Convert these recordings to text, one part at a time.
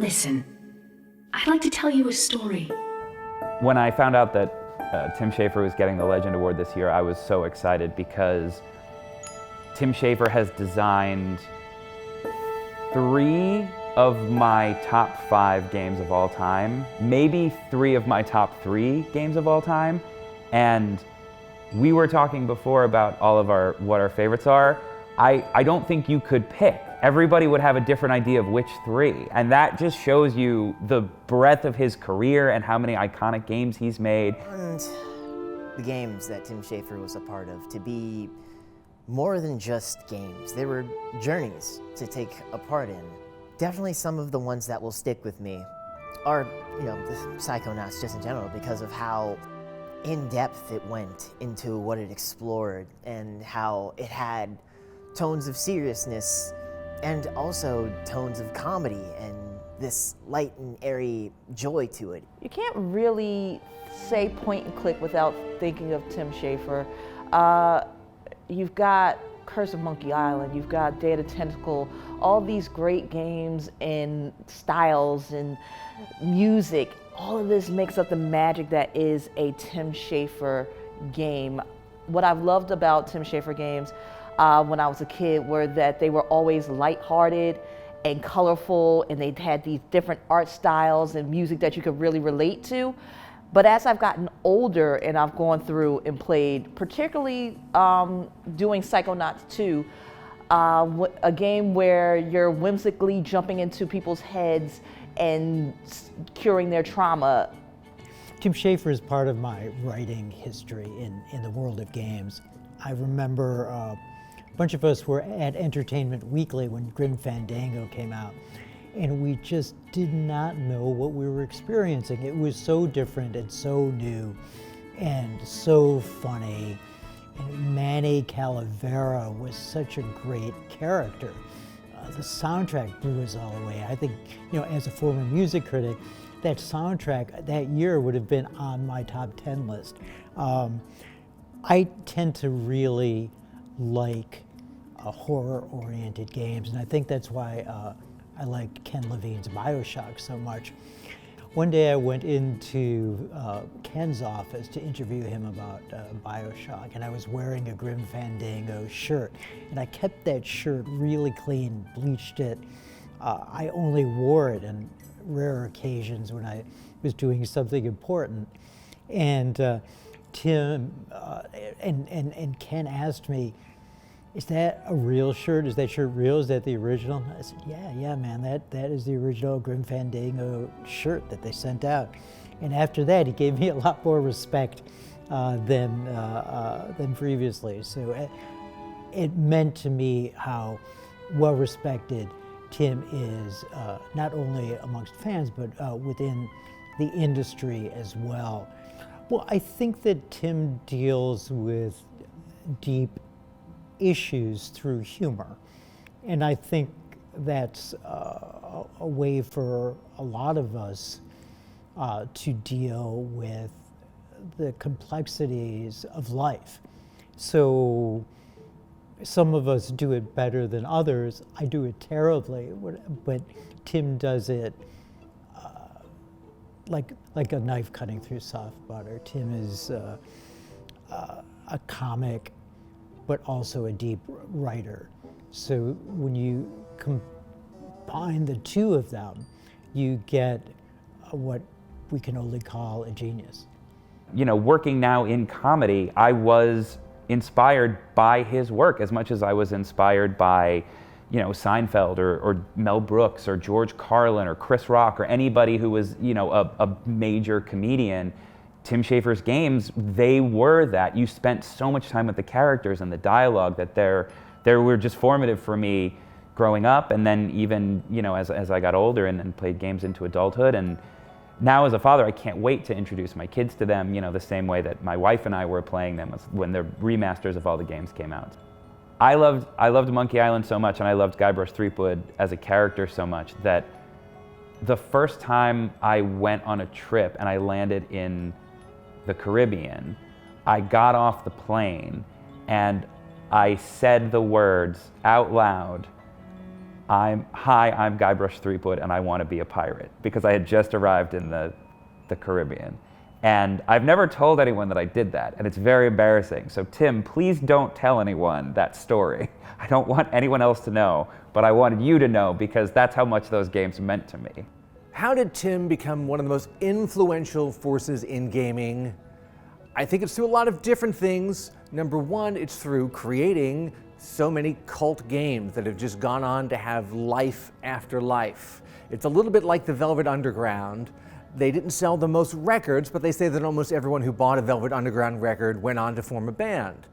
Listen, I'd like to tell you a story. When I found out that Tim Schafer was getting the Legend Award this year, I was so excited because Tim Schafer has designed 3 of my top 5 games of all time, maybe 3 of my top 3 games of all time. And we were talking before about all of what our favorites are. I don't think you could pick. Everybody would have a different idea of which 3. And that just shows you the breadth of his career and how many iconic games he's made. And the games that Tim Schafer was a part of, to be more than just games. They were journeys to take a part in. Definitely some of the ones that will stick with me are, the Psychonauts just in general, because of how in-depth it went into what it explored and how it had tones of seriousness and also tones of comedy and this light and airy joy to it. You can't really say point and click without thinking of Tim Schafer. You've got Curse of Monkey Island, you've got Day of the Tentacle, all these great games and styles and music. All of this makes up the magic that is a Tim Schafer game. What I've loved about Tim Schafer games when I was a kid were that they were always lighthearted and colorful, and they had these different art styles and music that you could really relate to. But as I've gotten older and I've gone through and played, particularly doing Psychonauts 2, a game where you're whimsically jumping into people's heads and curing their trauma. Tim Schafer is part of my writing history in the world of games. I remember a bunch of us were at Entertainment Weekly when Grim Fandango came out, and we just did not know what we were experiencing. It was so different and so new and so funny. And Manny Calavera was such a great character. The soundtrack blew us all away. I think, as a former music critic, that soundtrack that year would have been on my top 10 list. I tend to really like horror-oriented games, and I think that's why I like Ken Levine's BioShock so much. One day I went into Ken's office to interview him about BioShock, and I was wearing a Grim Fandango shirt, and I kept that shirt really clean, bleached it. I only wore it on rare occasions when I was doing something important. And Tim and Ken asked me, "Is that a real shirt? Is that shirt real? Is that the original?" I said, yeah, man, that is the original Grim Fandango shirt that they sent out. And after that, he gave me a lot more respect than previously. So it meant to me how well respected Tim is, not only amongst fans, but within the industry as well. Well, I think that Tim deals with deep issues through humor. And I think that's a way for a lot of us to deal with the complexities of life. So some of us do it better than others. I do it terribly, but Tim does it like a knife cutting through soft butter. Tim is a comic, but also a deep writer. So when you combine the two of them, you get what we can only call a genius. Working now in comedy, I was inspired by his work as much as I was inspired by, Seinfeld or Mel Brooks or George Carlin or Chris Rock or anybody who was, a major comedian. Tim Schafer's games, they were that. You spent so much time with the characters and the dialogue that they were just formative for me growing up, and then even, as I got older and then played games into adulthood. And now as a father, I can't wait to introduce my kids to them, the same way that my wife and I were playing them when the remasters of all the games came out. I loved Monkey Island so much, and I loved Guybrush Threepwood as a character so much that the first time I went on a trip and I landed in the Caribbean, I got off the plane and I said the words out loud, I'm Guybrush Threepwood and I want to be a pirate, because I had just arrived in the Caribbean. And I've never told anyone that I did that, and it's very embarrassing. So Tim, please don't tell anyone that story. I don't want anyone else to know, but I wanted you to know because that's how much those games meant to me. How did Tim become one of the most influential forces in gaming? I think it's through a lot of different things. Number one, it's through creating so many cult games that have just gone on to have life after life. It's a little bit like the Velvet Underground. They didn't sell the most records, but they say that almost everyone who bought a Velvet Underground record went on to form a band.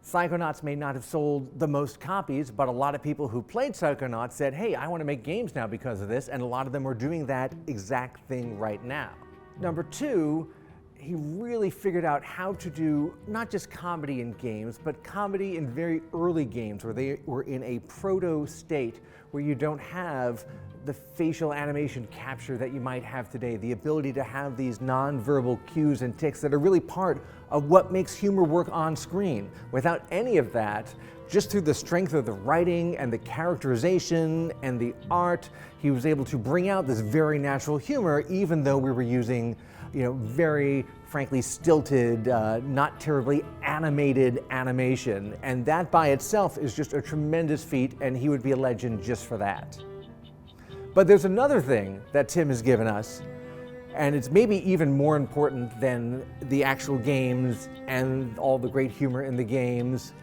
Psychonauts may not have sold the most copies, but a lot of people who played Psychonauts said, hey, I want to make games now because of this, and a lot of them are doing that exact thing right now. Number two, he really figured out how to do not just comedy in games, but comedy in very early games where they were in a proto state where you don't have the facial animation capture that you might have today, the ability to have these non-verbal cues and tics that are really part of what makes humor work on screen. Without any of that, just through the strength of the writing and the characterization and the art, he was able to bring out this very natural humor, even though we were using, very frankly stilted, not terribly animated animation. And that by itself is just a tremendous feat, and he would be a legend just for that. But there's another thing that Tim has given us, and it's maybe even more important than the actual games and all the great humor in the games.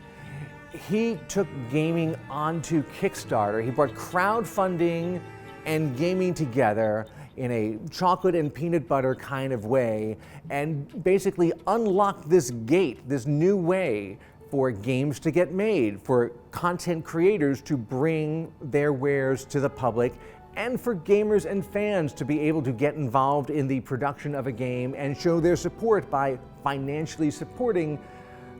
He took gaming onto Kickstarter. He brought crowdfunding and gaming together in a chocolate and peanut butter kind of way, and basically unlocked this gate, this new way for games to get made, for content creators to bring their wares to the public, and for gamers and fans to be able to get involved in the production of a game and show their support by financially supporting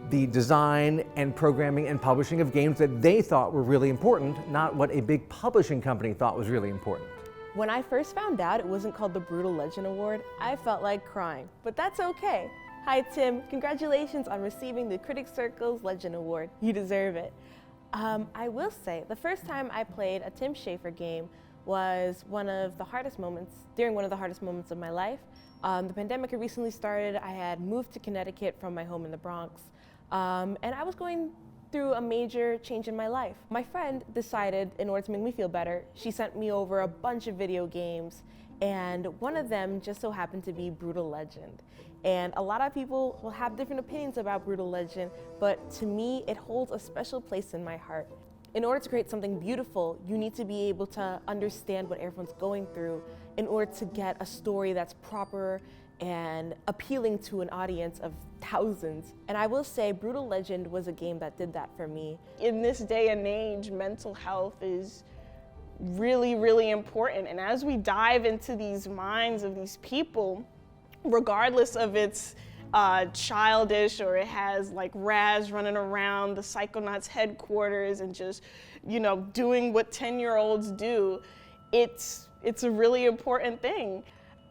the design and programming and publishing of games that they thought were really important, not what a big publishing company thought was really important. When I first found out it wasn't called the Brutal Legend Award, I felt like crying, but that's okay. Hi Tim, congratulations on receiving the Critics Circle's Legend Award. You deserve it. I will say, the first time I played a Tim Schafer game was during one of the hardest moments of my life. The pandemic had recently started. I had moved to Connecticut from my home in the Bronx, and I was going through a major change in my life. My friend decided, in order to make me feel better, she sent me over a bunch of video games, and one of them just so happened to be Brutal Legend. And a lot of people will have different opinions about Brutal Legend, but to me, it holds a special place in my heart. In order to create something beautiful, you need to be able to understand what everyone's going through in order to get a story that's proper and appealing to an audience of thousands. And I will say Brutal Legend was a game that did that for me. In this day and age, mental health is really, really important. And as we dive into these minds of these people, regardless of its childish, or it has like Raz running around the Psychonauts headquarters and just, doing what 10-year-olds do, it's a really important thing.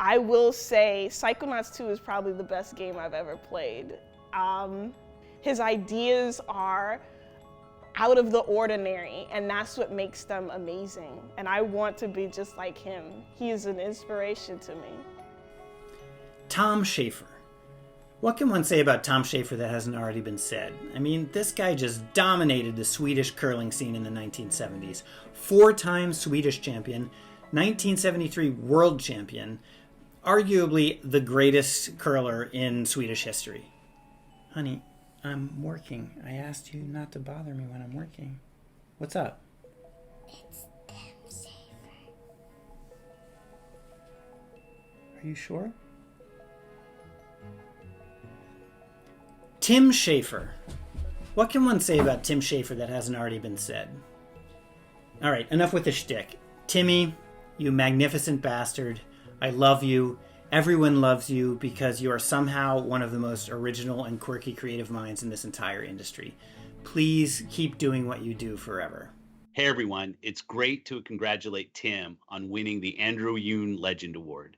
I will say Psychonauts 2 is probably the best game I've ever played. His ideas are out of the ordinary, and that's what makes them amazing. And I want to be just like him. He is an inspiration to me. Tom Schafer. What can one say about Tom Schafer that hasn't already been said? I mean, this guy just dominated the Swedish curling scene in the 1970s. 4-time Swedish champion, 1973 world champion, arguably the greatest curler in Swedish history. Honey, I'm working. I asked you not to bother me when I'm working. What's up? It's Tim Schafer. Are you sure? Tim Schafer. What can one say about Tim Schafer that hasn't already been said? All right, enough with the shtick. Timmy, you magnificent bastard. I love you. Everyone loves you because you are somehow one of the most original and quirky creative minds in this entire industry. Please keep doing what you do forever. Hey everyone, it's great to congratulate Tim on winning the Andrew Yoon Legend Award.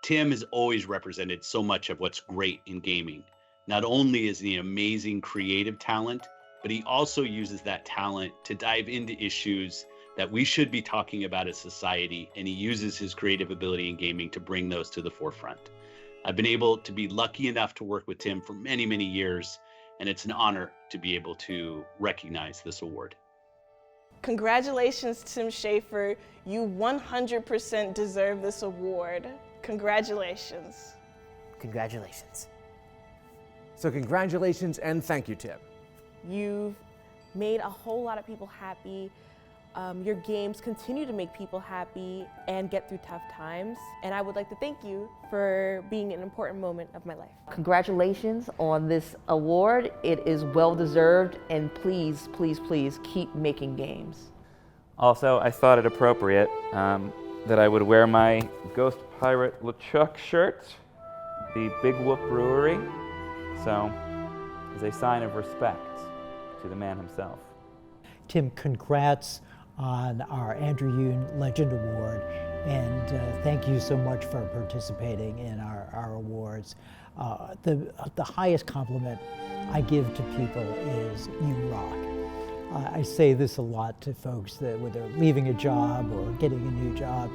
Tim has always represented so much of what's great in gaming. Not only is he an amazing creative talent, but he also uses that talent to dive into issues that we should be talking about as society, and he uses his creative ability in gaming to bring those to the forefront. I've been able to be lucky enough to work with Tim for many, many years, and it's an honor to be able to recognize this award. Congratulations, Tim Schafer. You 100% deserve this award. Congratulations. Congratulations. So congratulations and thank you, Tim. You've made a whole lot of people happy. Your games continue to make people happy and get through tough times. And I would like to thank you for being an important moment of my life. Congratulations on this award. It is well deserved, and please, please, please keep making games. Also, I thought it appropriate that I would wear my Ghost Pirate LeChuck shirt, the Big Whoop Brewery, so as a sign of respect to the man himself. Tim, congrats on our Andrew Yoon Legend Award, and thank you so much for participating in our awards. The highest compliment I give to people is you rock. I say this a lot to folks that whether they're leaving a job or getting a new job.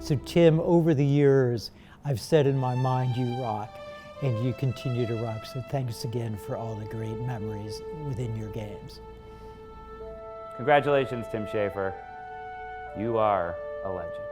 So Tim, over the years, I've said in my mind you rock, and you continue to rock. So thanks again for all the great memories within your games. Congratulations, Tim Schafer. You are a legend.